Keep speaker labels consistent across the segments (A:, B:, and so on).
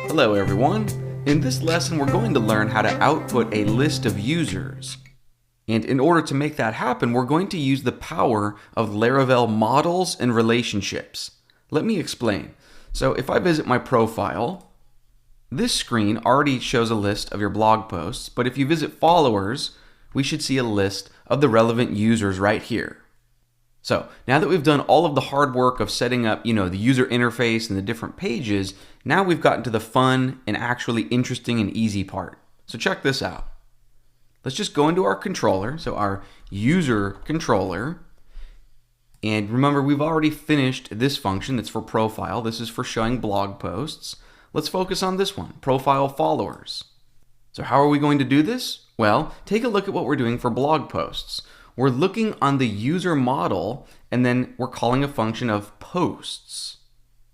A: Hello everyone. In this lesson we're going to learn how to output a list of users. And in order to make that happen, we're going to use the power of Laravel models and relationships. Let me explain. So if I visit my profile, this screen already shows a list of your blog posts, but if you visit followers, we should see a list of the relevant users right here. So now that we've done all of the hard work of setting up, the user interface and the different pages, now we've gotten to the fun and actually interesting and easy part. So check this out. Let's just go into our controller, so our user controller. And remember, we've already finished this function that's for profile. This is for showing blog posts. Let's focus on this one, profile followers. So how are we going to do this? Well, take a look at what we're doing for blog posts. We're looking on the user model, and then we're calling a function of posts.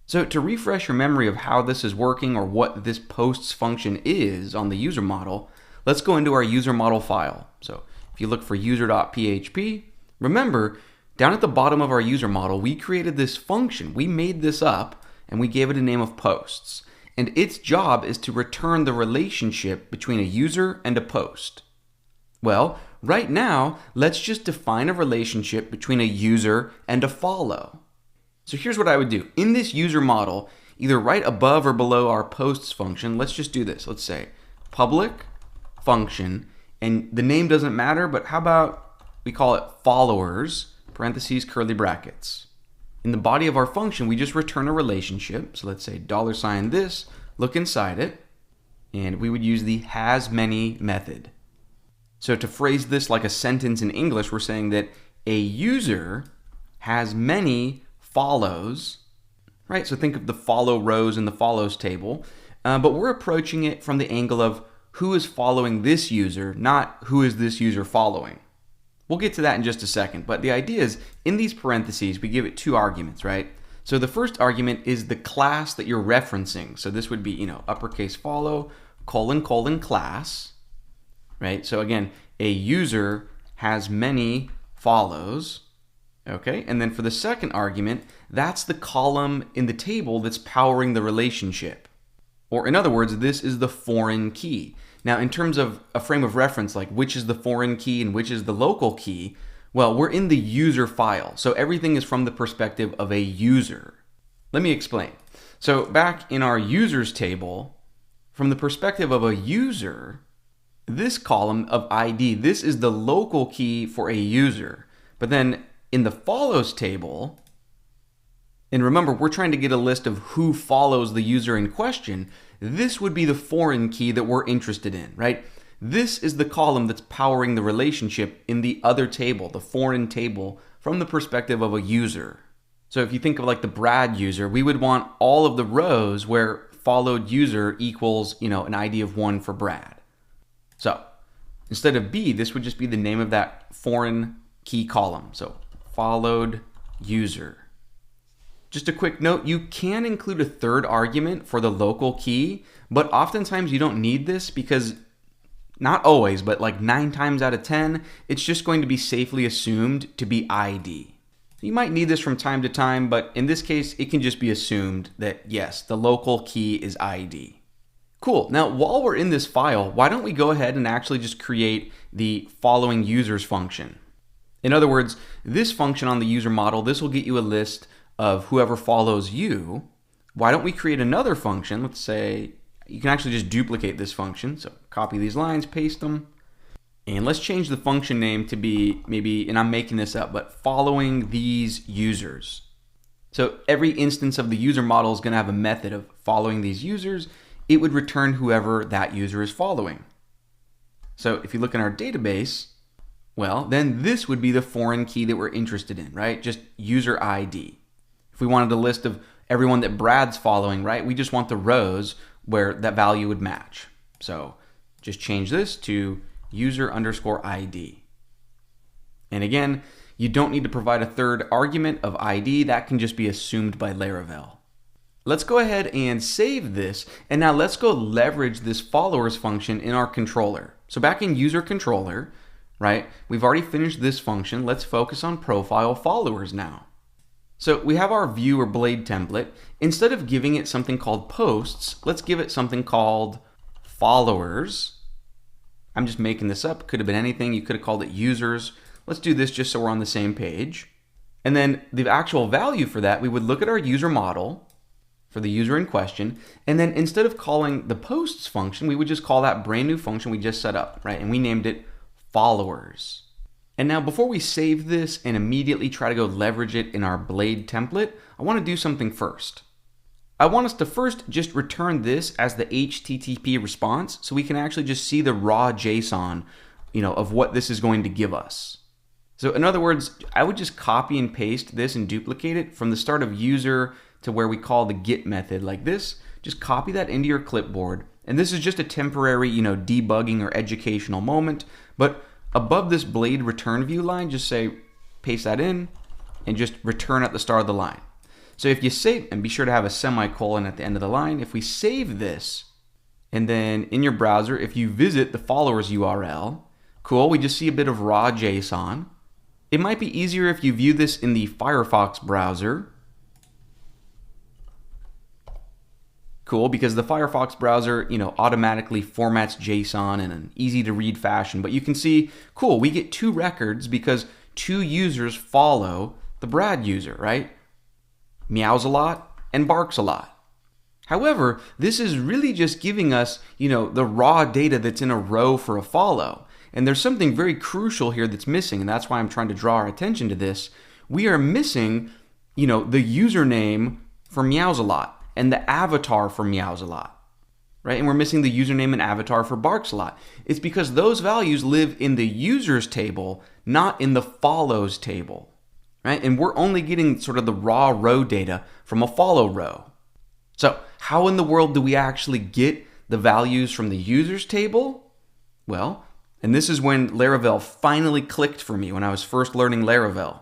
A: So to refresh your memory of how this is working or what this posts function is on the user model, let's go into our user model file. So if you look for user.php, remember, down at the bottom of our user model, we created this function. We made this up, and we gave it a name of posts. And its job is to return the relationship between a user and a post. Well, right now, let's just define a relationship between a user and a follow. So here's what I would do. In this user model, either right above or below our posts function, let's just do this. Let's say public function, and the name doesn't matter, but how about we call it followers, parentheses, curly brackets. In the body of our function, we just return a relationship. So let's say $this, look inside it, and we would use the hasMany method. So to phrase this like a sentence in English, we're saying that a user has many follows, right? So think of the follow rows in the follows table, but we're approaching it from the angle of who is following this user, not who is this user following. We'll get to that in just a second, but the idea is in these parentheses, we give it two arguments, right? So the first argument is the class that you're referencing. So this would be, uppercase follow, : class. Right? So again, a user has many follows, okay? And then for the second argument, that's the column in the table that's powering the relationship. Or in other words, this is the foreign key. Now, in terms of a frame of reference, like which is the foreign key and which is the local key, well, we're in the user file. So everything is from the perspective of a user. Let me explain. So back in our users table, from the perspective of a user, this column of ID, this is the local key for a user. But then in the follows table, and remember, we're trying to get a list of who follows the user in question, this would be the foreign key that we're interested in, right? This is the column that's powering the relationship in the other table, the foreign table, from the perspective of a user. So if you think of like the Brad user, we would want all of the rows where followed user equals, an ID of 1 for Brad. So instead of B, this would just be the name of that foreign key column. So followed user. Just a quick note, you can include a third argument for the local key, but oftentimes you don't need this because, not always, but like 9 times out of 10, it's just going to be safely assumed to be ID. You might need this from time to time, but in this case, it can just be assumed that yes, the local key is ID. Cool. Now, while we're in this file, why don't we go ahead and actually just create the following users function? In other words, this function on the user model, this will get you a list of whoever follows you. Why don't we create another function? Let's say you can actually just duplicate this function. So copy these lines, paste them, and let's change the function name to be maybe, and I'm making this up, but following these users. So every instance of the user model is going to have a method of following these users. It would return whoever that user is following. So if you look in our database, well, then this would be the foreign key that we're interested in, right? Just user ID. If we wanted a list of everyone that Brad's following, right, we just want the rows where that value would match. So just change this to user_ID. And again, you don't need to provide a third argument of ID. That can just be assumed by Laravel. Let's go ahead and save this, and now let's go leverage this followers function in our controller. So back in user controller, right, we've already finished this function. Let's focus on profile followers now. So we have our view or blade template. Instead of giving it something called posts, let's give it something called followers. I'm just making this up. Could have been anything. You could have called it users. Let's do this just so we're on the same page. And then the actual value for that, we would look at our user model for the user in question. And then instead of calling the posts function, we would just call that brand new function we just set up, right? And we named it followers. And now before we save this and immediately try to go leverage it in our blade template, I want to do something first. I want us to first just return this as the HTTP response so we can actually just see the raw JSON, of what this is going to give us. So in other words, I would just copy and paste this and duplicate it from the start of user to where we call the get method like this. Just copy that into your clipboard. And this is just a temporary, debugging or educational moment. But above this blade return view line, just say, paste that in and just return at the start of the line. So if you save, and be sure to have a semicolon at the end of the line, if we save this, and then in your browser, if you visit the followers URL, cool, we just see a bit of raw JSON. It might be easier if you view this in the Firefox browser. Cool, because the Firefox browser, automatically formats JSON in an easy to read fashion. But you can see, cool, we get 2 records because 2 users follow the Brad user, right? Meows a lot and barks a lot. However, this is really just giving us, the raw data that's in a row for a follow. And there's something very crucial here that's missing, and that's why I'm trying to draw our attention to this. We are missing, the username for Meows a lot and the avatar for Meows a lot, right? And we're missing the username and avatar for Barks a lot. It's because those values live in the users table, not in the follows table, right? And we're only getting sort of the raw row data from a follow row. So how in the world do we actually get the values from the users table? Well, and this is when Laravel finally clicked for me when I was first learning Laravel.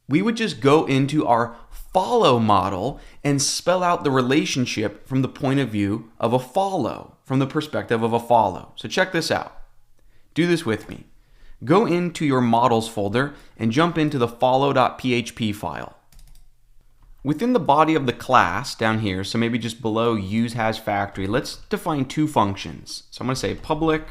A: We would just go into our follow model and spell out the relationship from the point of view of a follow, from the perspective of a follow. So check this out. Do this with me. Go into your models folder and jump into the follow.php file. Within the body of the class down here, so maybe just below use has factory, let's define 2 functions. So I'm going to say public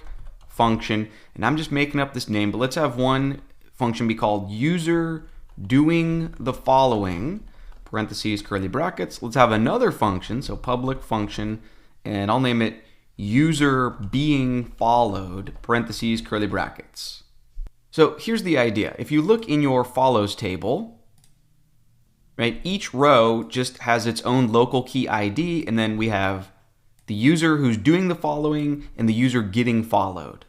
A: function, and I'm just making up this name, but let's have one function be called user doing the following, parentheses, curly brackets. Let's have another function, so public function, and I'll name it user being followed, parentheses, curly brackets. So here's the idea. If you look in your follows table, right, each row just has its own local key ID, and then we have the user who's doing the following and the user getting followed.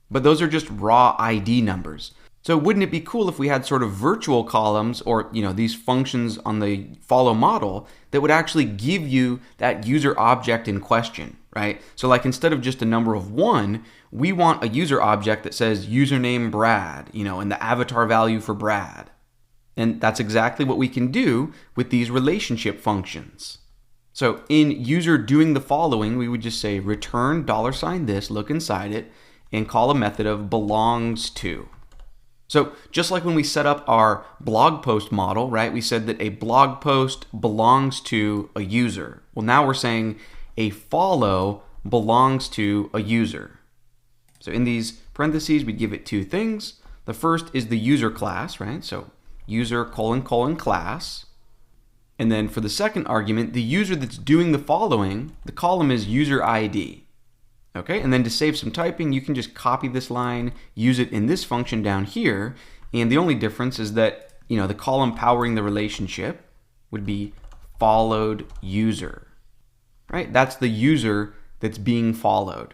A: But those are just raw ID numbers. So wouldn't it be cool if we had sort of virtual columns or, these functions on the follow model that would actually give you that user object in question, right? So like instead of just a number of 1, we want a user object that says username Brad, and the avatar value for Brad. And that's exactly what we can do with these relationship functions. So in user doing the following, we would just say return $this, look inside it, and call a method of belongs to. So just like when we set up our blog post model, right, we said that a blog post belongs to a user. Well, now we're saying a follow belongs to a user. So in these parentheses, we give it 2 things. The first is the user class, right? So user : class. And then for the second argument, the user that's doing the following, the column is user ID. Okay, and then to save some typing, you can just copy this line, use it in this function down here, and the only difference is that, the column powering the relationship would be followed user, right? That's the user that's being followed.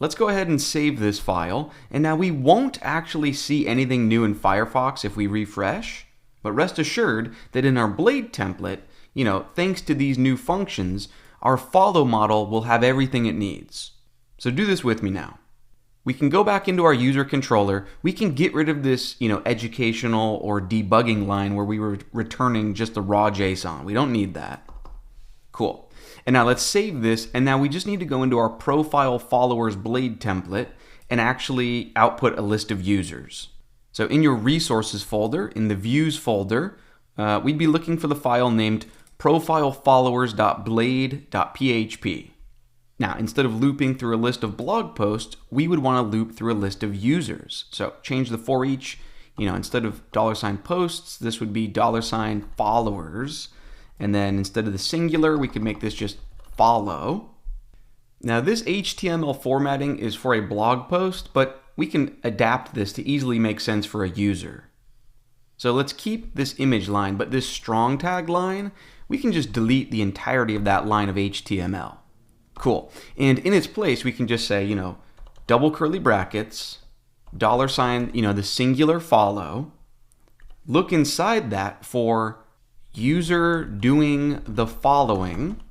A: Let's go ahead and save this file, and now we won't actually see anything new in Firefox if we refresh, but rest assured that in our blade template, thanks to these new functions, our follow model will have everything it needs. So do this with me now. We can go back into our user controller. We can get rid of this, educational or debugging line where we were returning just the raw JSON. We don't need that. Cool. And now let's save this. And now we just need to go into our profile followers blade template and actually output a list of users. So in your resources folder, in the views folder, we'd be looking for the file named profilefollowers.blade.php. Now, instead of looping through a list of blog posts, we would want to loop through a list of users. So change the for each, instead of $posts, this would be $followers. And then instead of the singular, we could make this just follow. Now, this HTML formatting is for a blog post, but we can adapt this to easily make sense for a user. So let's keep this image line, but this strong tag line, we can just delete the entirety of that line of HTML. Cool. And in its place, we can just say, double curly brackets, $, the singular follow. Look inside that for user doing the following,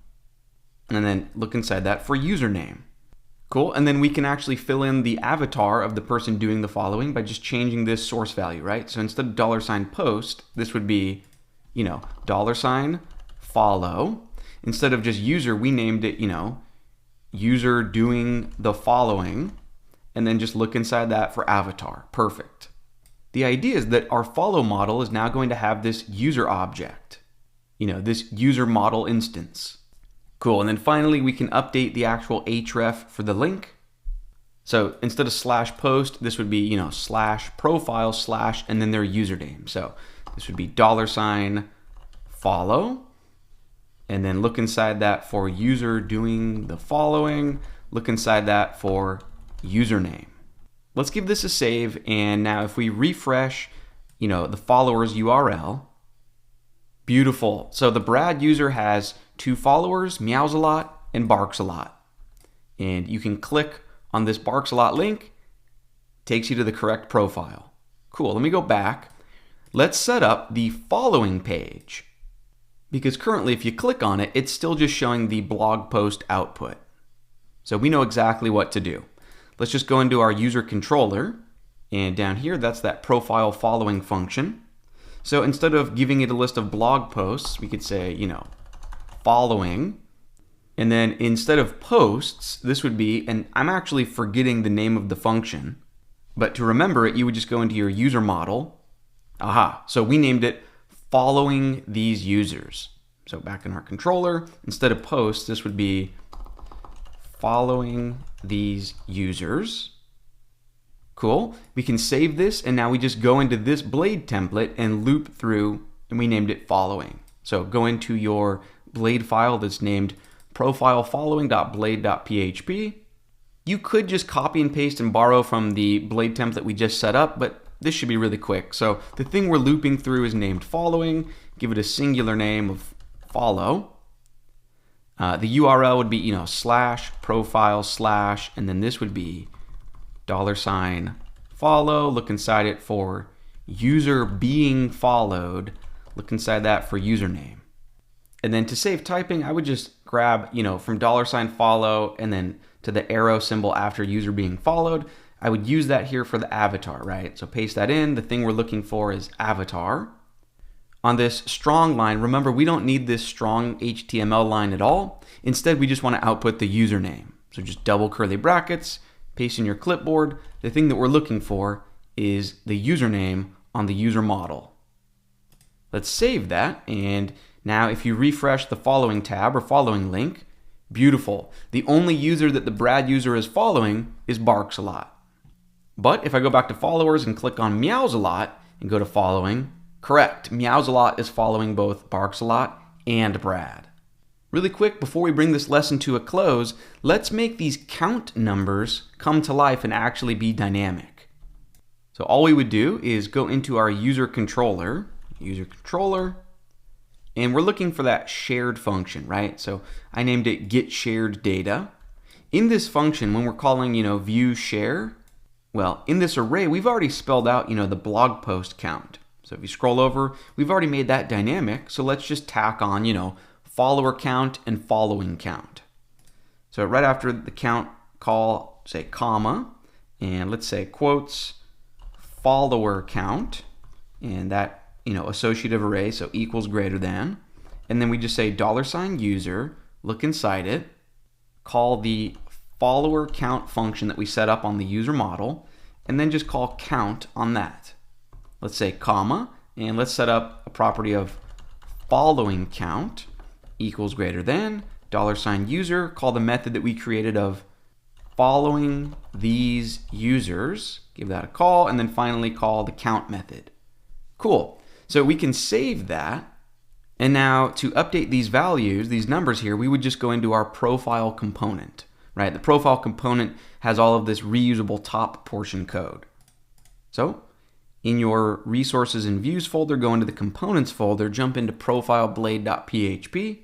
A: and then look inside that for username. Cool. And then we can actually fill in the avatar of the person doing the following by just changing this source value, right? So instead of $post, this would be, $follow. Instead of just user, we named it, user doing the following, and then just look inside that for avatar. Perfect. The idea is that our follow model is now going to have this user object, this user model instance. Cool. And then finally, we can update the actual href for the link. So instead of /post, this would be, /profile/ and then their username. So this would be $follow. And then look inside that for user doing the following. Look inside that for username. Let's give this a save. And now if we refresh, the followers URL, beautiful. So the Brad user has 2 followers, meows a lot and barks a lot. And you can click on this barks a lot link, takes you to the correct profile. Cool, let me go back. Let's set up the following page. Because currently, if you click on it, it's still just showing the blog post output. So we know exactly what to do. Let's just go into our user controller, and down here, that's that profile following function. So instead of giving it a list of blog posts, we could say, following, and then instead of posts, this would be, and I'm actually forgetting the name of the function, but to remember it, you would just go into your user model. Aha, so we named it following these users. So back in our controller, instead of posts, this would be following these users. Cool. We can save this, and now we just go into this Blade template and loop through, and we named it following. So go into your Blade file that's named profilefollowing.blade.php. You could just copy and paste and borrow from the Blade template we just set up, but this should be really quick. So the thing we're looping through is named following. Give it a singular name of follow. The URL would be, /profile/ and then this would be $follow. Look inside it for user being followed. Look inside that for username. And then to save typing, I would just grab, from $follow and then to the arrow symbol after user being followed. I would use that here for the avatar, right? So paste that in. The thing we're looking for is avatar. On this strong line, remember, we don't need this strong HTML line at all. Instead, we just want to output the username. So just double curly brackets, paste in your clipboard. The thing that we're looking for is the username on the user model. Let's save that. And now if you refresh the following tab or following link, beautiful. The only user that the Brad user is following is barks a lot. But if I go back to followers and click on meows a lot and go to following, correct, meows a lot is following both barks a lot and Brad. Really quick, before we bring this lesson to a close, let's make these count numbers come to life and actually be dynamic. So all we would do is go into our user controller, and we're looking for that shared function, right? So I named it get shared data. In this function, when we're calling, view share, well, in this array, we've already spelled out, the blog post count. So if you scroll over, we've already made that dynamic. So let's just tack on, follower count and following count. So right after the count call, say comma, and let's say quotes, follower count, and that, associative array, so equals greater than. And then we just say $user, look inside it, call the follower count function that we set up on the user model, and then just call count on that. Let's say comma, and let's set up a property of following count equals greater than $user, call the method that we created of following these users, give that a call, and then finally call the count method. Cool. So we can save that. And now to update these values, these numbers here, we would just go into our profile component, right? The profile component has all of this reusable top portion code. So in your resources and views folder, go into the components folder, jump into profileblade.php,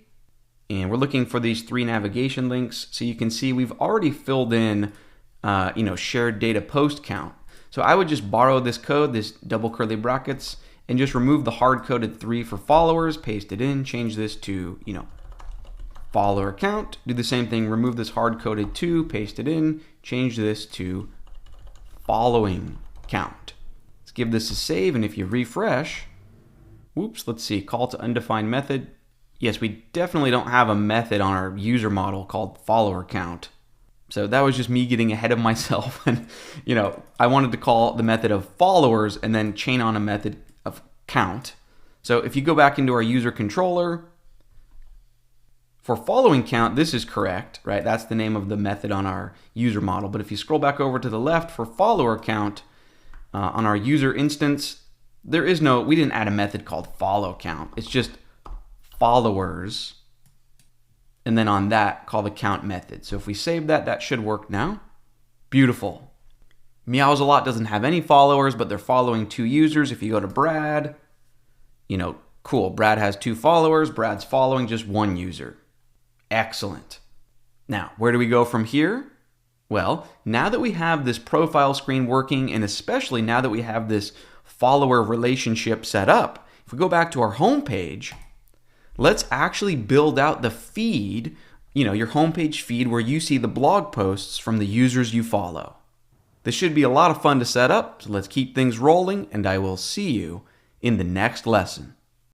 A: and we're looking for these 3 navigation links. So you can see we've already filled in, shared data post count. So I would just borrow this code, this double curly brackets, and just remove the hard-coded 3 for followers, paste it in, change this to, follower count. Do the same thing, remove this hard-coded 2, paste it in, change this to following count. Let's give this a save, and if you refresh, let's see, call to undefined method. Yes, we definitely don't have a method on our user model called follower count. So that was just me getting ahead of myself. And, I wanted to call the method of followers and then chain on a method of count. So if you go back into our user controller, for following count, this is correct, right? That's the name of the method on our user model. But if you scroll back over to the left for follower count on our user instance, we didn't add a method called follow count. It's just followers. And then on that, call the count method. So if we save that, that should work now. Beautiful. Meowsalot doesn't have any followers, but they're following 2 users. If you go to Brad, cool. Brad has 2 followers. Brad's following just 1 user. Excellent. Now, where do we go from here? Well, now that we have this profile screen working, and especially now that we have this follower relationship set up, if we go back to our home page, let's actually build out the feed, your homepage feed where you see the blog posts from the users you follow. This should be a lot of fun to set up, so let's keep things rolling, and I will see you in the next lesson.